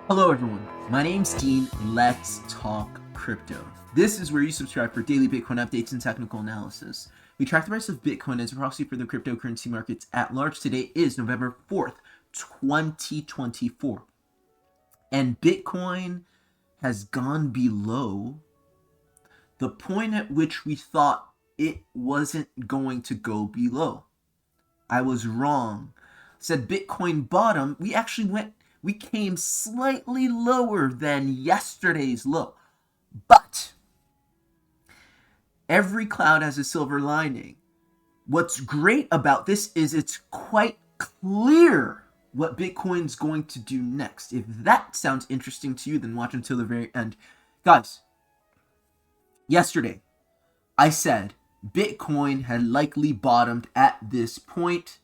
Hello everyone, my name's Dean. Let's talk crypto. This is where you subscribe for daily Bitcoin updates and technical analysis. We track the price of Bitcoin as a proxy for the cryptocurrency markets at large. Today is November 4th, 2024. And Bitcoin has gone below the point at which we thought it wasn't going to go below. I was wrong. Said Bitcoin bottom. We came slightly lower than yesterday's low. But every cloud has a silver lining. What's great about this is it's quite clear what Bitcoin's going to do next. If that sounds interesting to you, then watch until the very end. Guys, yesterday I said Bitcoin had likely bottomed at this point,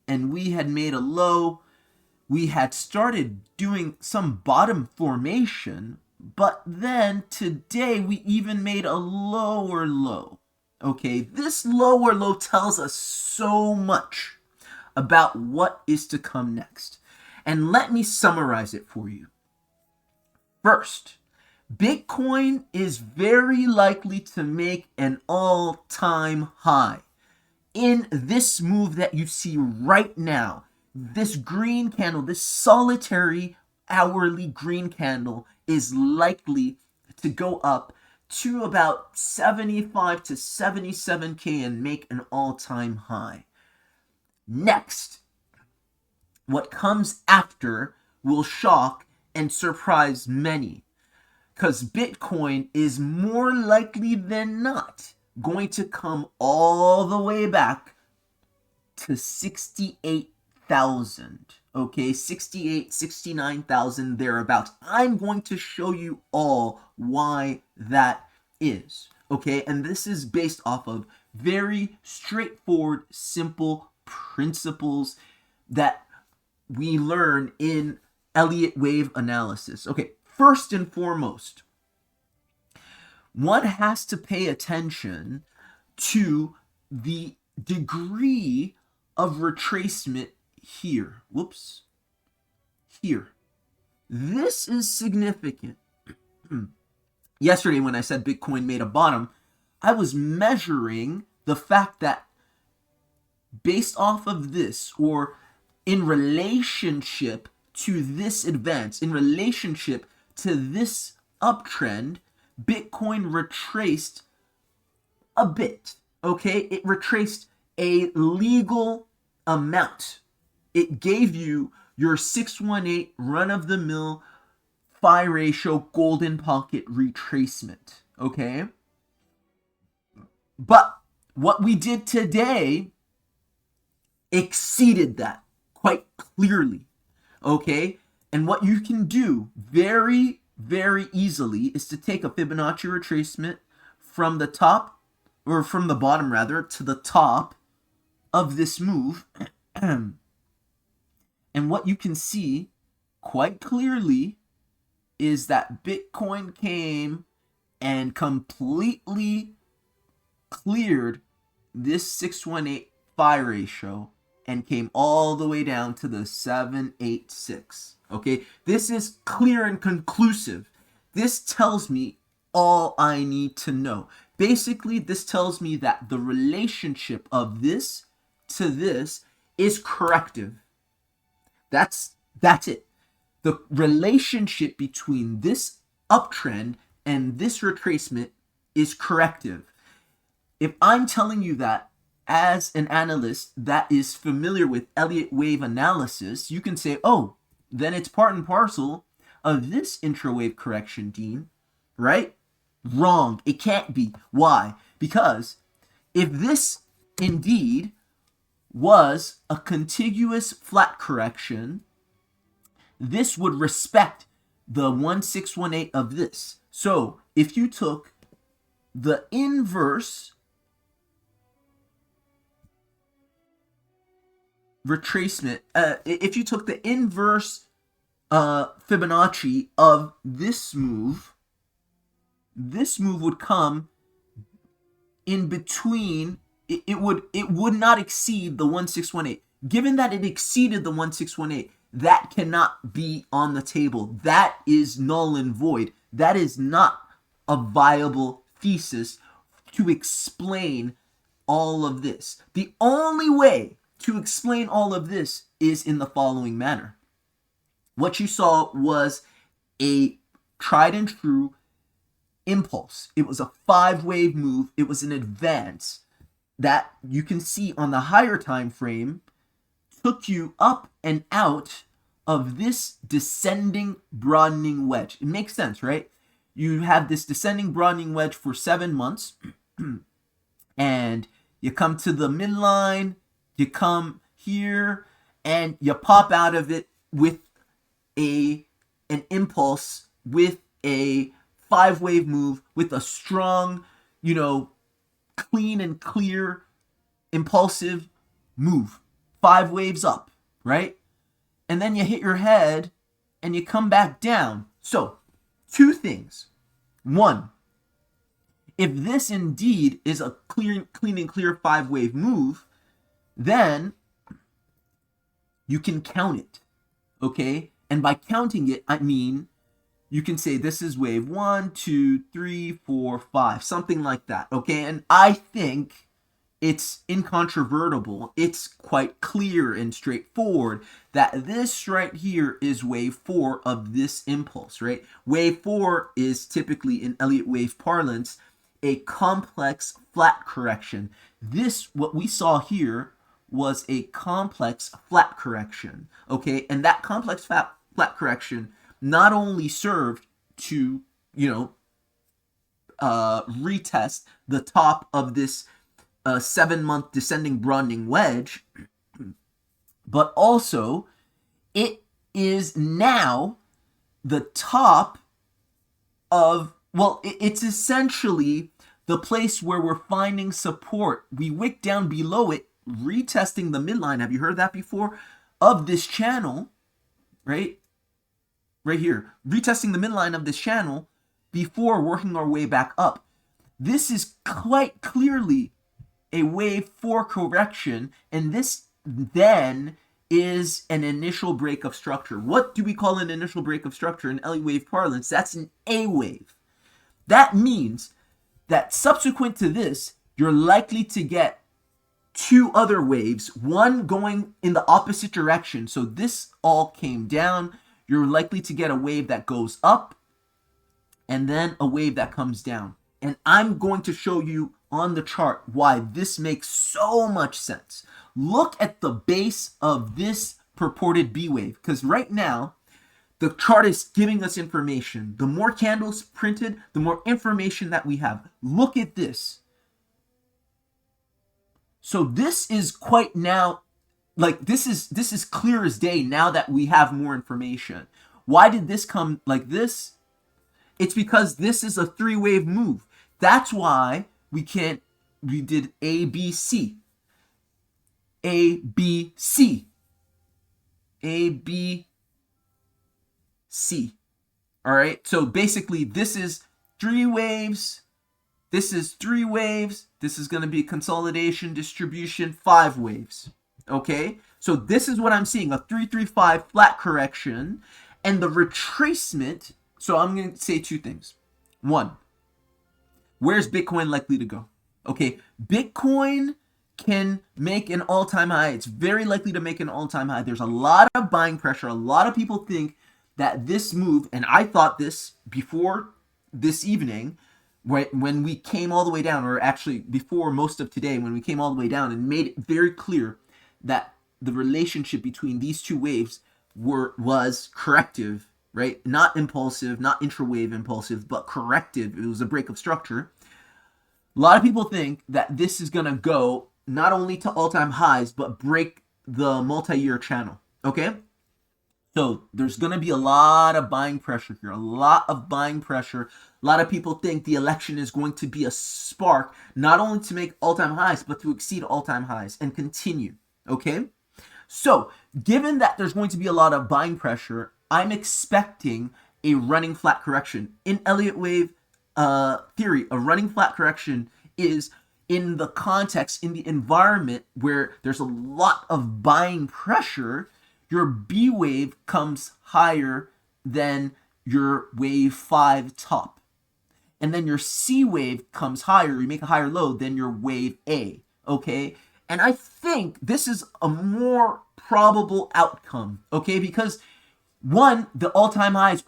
and we had made a low. We had started doing some bottom formation, but then today we even made a lower low. Okay, this lower low tells us so much about what is to come next. And let me summarize it for you. First, Bitcoin is very likely to make an all-time high. In this move that you see right now, this green candle, this solitary hourly green candle is likely to go up to about 75 to 77K and make an all-time high. Next, what comes after will shock and surprise many, because Bitcoin is more likely than not going to come all the way back to 68,000. Okay, 68, 69,000 thereabouts. I'm going to show you all why that is. Okay, and this is based off of very straightforward, simple principles that we learn in Elliott wave analysis. Okay, first and foremost, one has to pay attention to the degree of retracement here. Whoops. Here. This is significant. Yesterday, when I said Bitcoin made a bottom, I was measuring the fact that based off of this, or in relationship to this advance, in relationship to this uptrend, Bitcoin retraced a bit. Okay, it retraced a legal amount. It gave you your 618 run-of-the-mill phi ratio golden pocket retracement. Okay, but what we did today exceeded that quite clearly. Okay, and what you can do very easily is to take a Fibonacci retracement from the top, or from the bottom rather, to the top of this move. And what you can see quite clearly is that Bitcoin came and completely cleared this 618 phi ratio and came all the way down to the 786. Okay, this is clear and conclusive. This tells me all I need to know. Basically, this tells me that the relationship of this to this is corrective. That's it. The relationship between this uptrend and this retracement is corrective. If I'm telling you that as an analyst that is familiar with Elliott wave analysis, you can say, oh, then it's part and parcel of this intrawave correction, Dean, right? Wrong. It can't be. Why? Because if this indeed was a contiguous flat correction, this would respect the 1618 of this. So if you took the inverse retracement, if you took the inverse Fibonacci of this move would come in between. It would not exceed the 1618. Given that it exceeded the 1618, that cannot be on the table. That is null and void. That is not a viable thesis to explain all of this. The only way to explain all of this is in the following manner. What you saw was a tried and true impulse. It was a 5-wave move. It was an advance that you can see on the higher time frame took you up and out of this descending broadening wedge. It makes sense, right? You have this descending broadening wedge for 7 months and you come to the midline, you come here, and you pop out of it with an impulse, with a 5-wave move, with a strong, clean and clear, impulsive move. 5 waves up, right? And then you hit your head and you come back down. So, 2 things. 1, if this indeed is a clean and clear 5-wave move, then you can count it, okay? And by counting it, I mean you can say this is wave 1, 2, 3, 4, 5, something like that, okay? And I think it's incontrovertible. It's quite clear and straightforward that this right here is wave 4 of this impulse, right? Wave 4 is typically, in Elliott wave parlance, a complex flat correction. This, what we saw here, was a complex flat correction, okay? And that complex flat correction not only served to, retest the top of this 7-month descending broadening wedge, but also it is now the top of, it's essentially the place where we're finding support. We wick down below it, retesting the midline. Have you heard that before? Of this channel, right? Right here, retesting the midline of this channel before working our way back up. This is quite clearly a wave 4 correction, and this then is an initial break of structure. What do we call an initial break of structure in Elliott wave parlance? That's an A wave. That means that subsequent to this, you're likely to get 2 other waves, one going in the opposite direction. So this all came down. You're likely to get a wave that goes up and then a wave that comes down. And I'm going to show you on the chart why this makes so much sense. Look at the base of this purported B wave, because right now the chart is giving us information. The more candles printed, the more information that we have. Look at this. So this is quite now, like this is clear as day now that we have more information. Why did this come like this? It's because this is a 3-wave move. That's why we did A, B, C. A, B, C. A, B, C. All right. So basically this is 3 waves. This is 3 waves. This is going to be consolidation, distribution, 5 waves. Okay. So this is what I'm seeing, a 3-3-5 flat correction, and the retracement. So I'm going to say 2 things. 1, where's Bitcoin likely to go? Okay. Bitcoin can make an all-time high. It's very likely to make an all-time high. There's a lot of buying pressure. A lot of people think that this move, and I thought this before this evening, right, when we came all the way down, or actually before most of today, when we came all the way down and made it very clear that the relationship between these 2 waves was corrective, right? Not impulsive, not intra-wave impulsive, but corrective. It was a break of structure. A lot of people think that this is going to go not only to all-time highs, but break the multi-year channel, okay? So there's going to be a lot of buying pressure here, a lot of buying pressure. A lot of people think the election is going to be a spark, not only to make all-time highs, but to exceed all-time highs and continue, okay? So given that there's going to be a lot of buying pressure, I'm expecting a running flat correction. In Elliott wave theory, a running flat correction is in the context, in the environment where there's a lot of buying pressure. your B wave comes higher than your wave 5 top. And then your C wave comes higher, you make a higher low than your wave A, okay? And I think this is a more probable outcome, okay? Because one, the all-time high is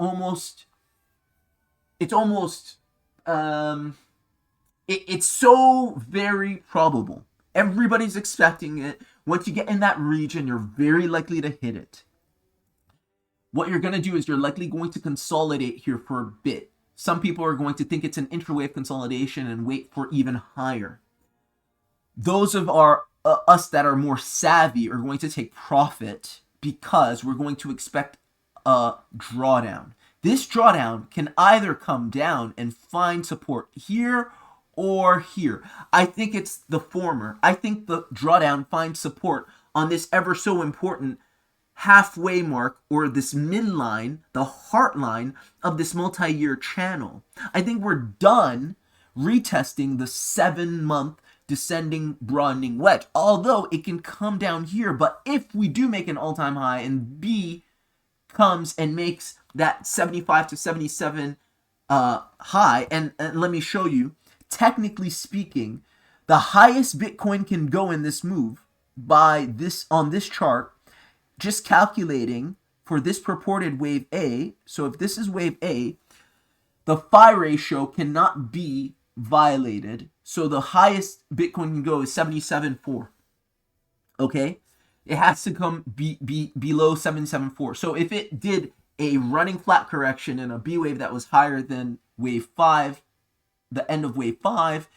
it's so very probable. Everybody's expecting it. Once you get in that region, you're very likely to hit it. What you're going to do is you're likely going to consolidate here for a bit. Some people are going to think it's an intra-wave consolidation and wait for even higher. Those of us that are more savvy are going to take profit because we're going to expect a drawdown. This drawdown can either come down and find support here or here. I think it's the former. I think the drawdown finds support on this ever so important halfway mark, or this midline, the heart line of this multi-year channel. I think we're done retesting the 7-month descending broadening wedge, although it can come down here. But if we do make an all-time high and B comes and makes that 75 to 77 high, and let me show you, technically speaking, the highest Bitcoin can go in this move by this on this chart, just calculating for this purported wave A. So if this is wave A, the phi ratio cannot be violated. So the highest Bitcoin can go is 77.4. Okay? It has to come below 774. So if it did a running flat correction in a B wave that was higher than wave 5, the end of wave 5,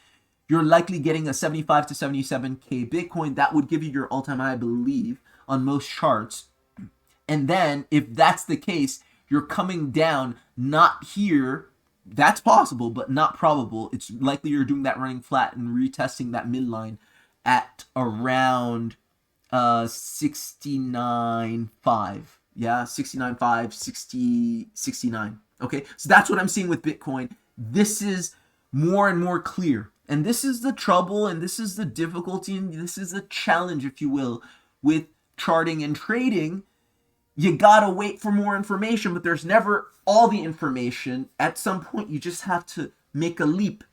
you're likely getting a 75 to 77K Bitcoin. That would give you your all-time high, I believe, on most charts. And then if that's the case, you're coming down, not here. That's possible, but not probable. It's likely you're doing that running flat and retesting that midline at around 69.5. Yeah, 69.5, 60, 69. Okay, so that's what I'm seeing with Bitcoin. This is more and more clear. And this is the trouble, and this is the difficulty, and this is the challenge, if you will, with charting and trading. You gotta wait for more information, but there's never all the information. At some point, you just have to make a leap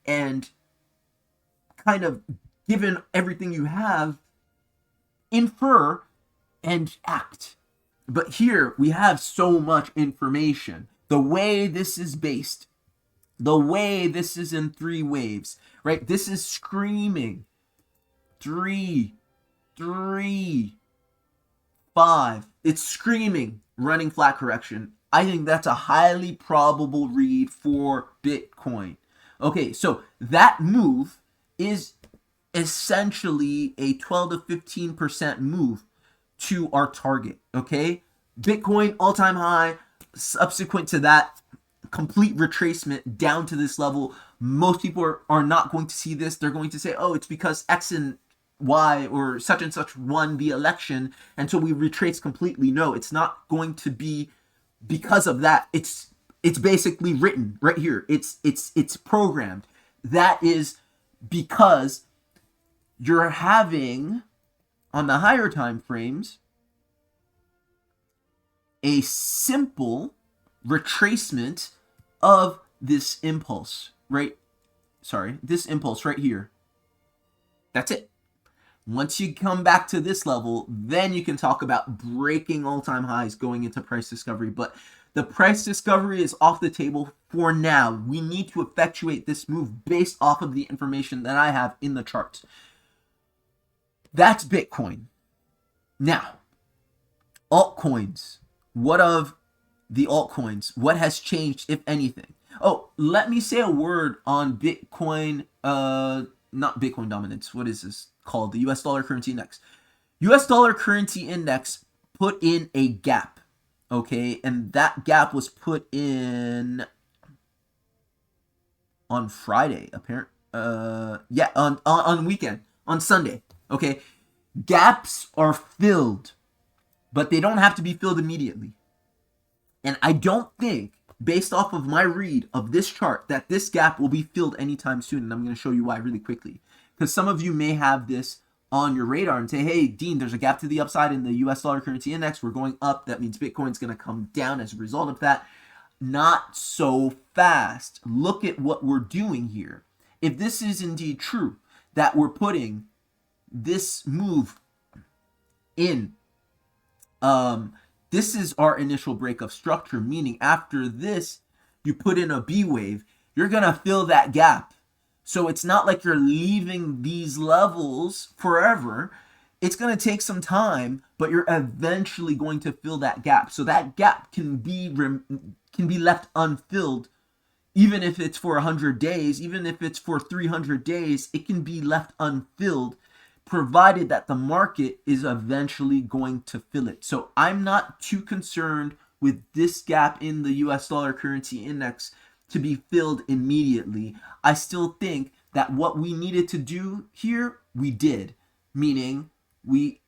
and kind of, given everything you have, infer and act. But here, we have so much information. The way this is based, the way this is in 3 waves, right? This is screaming 3, 5. It's screaming running flat correction. I think that's a highly probable read for Bitcoin. Okay, so that move is essentially a 12 to 15% move to our target, okay? Bitcoin all-time high, subsequent to that, complete retracement down to this level. Most people are not going to see this. They're going to say, oh, it's because X and Y or such and such won the election, and so we retrace completely. No, it's not going to be because of that. It's basically written right here. It's programmed. That is because you're having, on the higher time frames, a simple retracement of this impulse, right? Sorry, this impulse right here. That's it. Once you come back to this level, then you can talk about breaking all-time highs going into price discovery. But the price discovery is off the table for now. We need to effectuate this move based off of the information that I have in the charts. That's Bitcoin. Now, altcoins. What of the altcoins? What has changed, if anything? Oh, let me say a word on Bitcoin, not Bitcoin dominance. What is this called? The US dollar currency index. US dollar currency index put in a gap, okay? And that gap was put in on Friday, on weekend, on Sunday, okay? Gaps are filled, but they don't have to be filled immediately. And I don't think, based off of my read of this chart, that this gap will be filled anytime soon. And I'm going to show you why really quickly. Because some of you may have this on your radar and say, hey, Dean, there's a gap to the upside in the US dollar currency index. We're going up. That means Bitcoin's going to come down as a result of that. Not so fast. Look at what we're doing here. If this is indeed true, that we're putting this move in, this is our initial break of structure, meaning after this, you put in a B wave, you're going to fill that gap. So it's not like you're leaving these levels forever. It's going to take some time, but you're eventually going to fill that gap. So that gap can be left unfilled, even if it's for 100 days, even if it's for 300 days, it can be left unfilled, provided that the market is eventually going to fill it. So I'm not too concerned with this gap in the US dollar currency index to be filled immediately. I still think that what we needed to do here, we did. Meaning, we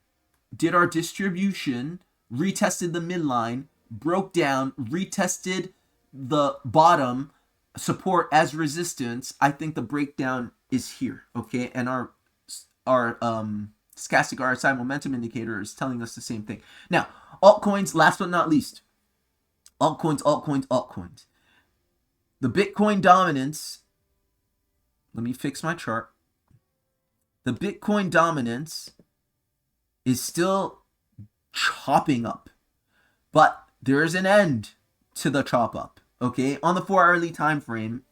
did our distribution, retested the midline, broke down, retested the bottom support as resistance. I think the breakdown is here, okay? And our stochastic RSI momentum indicator is telling us the same thing. Now, altcoins, last but not least. Altcoins. The Bitcoin dominance, let me fix my chart. The Bitcoin dominance is still chopping up, but there is an end to the chop up, okay? On the 4-hourly time frame,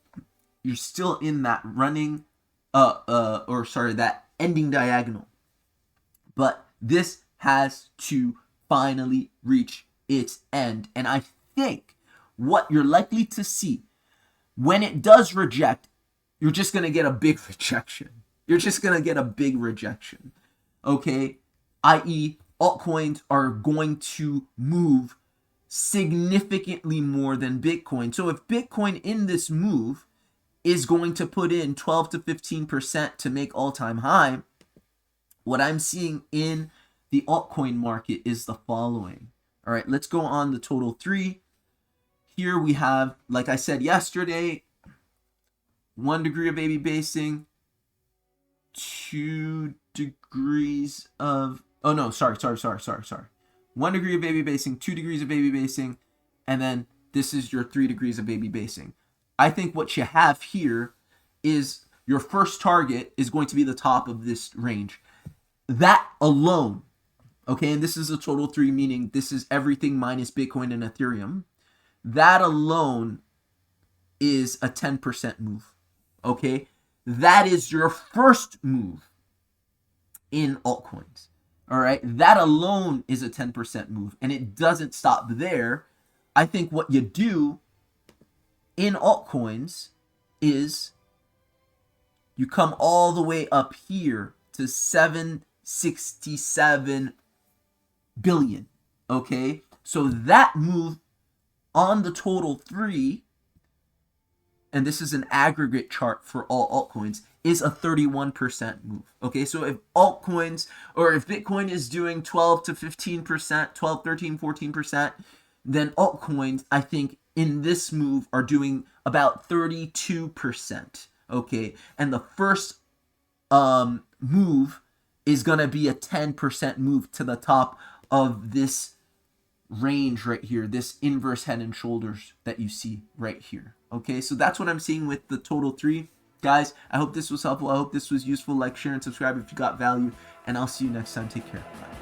you're still in that running, that ending diagonal. But this has to finally reach its end. And I think what you're likely to see when it does reject, you're just going to get a big rejection. You're just going to get a big rejection, okay? I.e., altcoins are going to move significantly more than Bitcoin. So if Bitcoin in this move is going to put in 12 to 15% to make all-time high, what I'm seeing in the altcoin market is the following. All right, let's go on the total 3. Here we have, like I said yesterday, 1 degree of baby basing, 2 degrees of, 1 degree of baby basing, 2 degrees of baby basing, and then this is your 3 degrees of baby basing. I think what you have here is your first target is going to be the top of this range. That alone, okay, and this is a total 3, meaning this is everything minus Bitcoin and Ethereum. That alone is a 10% move, okay? That is your first move in altcoins, all right? That alone is a 10% move, and it doesn't stop there. I think what you do in altcoins is you come all the way up here to 767 billion, okay? So that move on the total 3, and this is an aggregate chart for all altcoins, is a 31% move, okay? So if altcoins, or if Bitcoin is doing 12 to 15%, 12, 13, 14%, then altcoins, I think, in this move are doing about 32%, okay? And the first move is going to be a 10% move to the top of this range right here, this inverse head and shoulders that you see right here, okay? So that's what I'm seeing with the total 3. Guys, I hope this was helpful. I hope this was useful. Like, share, and subscribe if you got value, and I'll see you next time. Take care. Bye.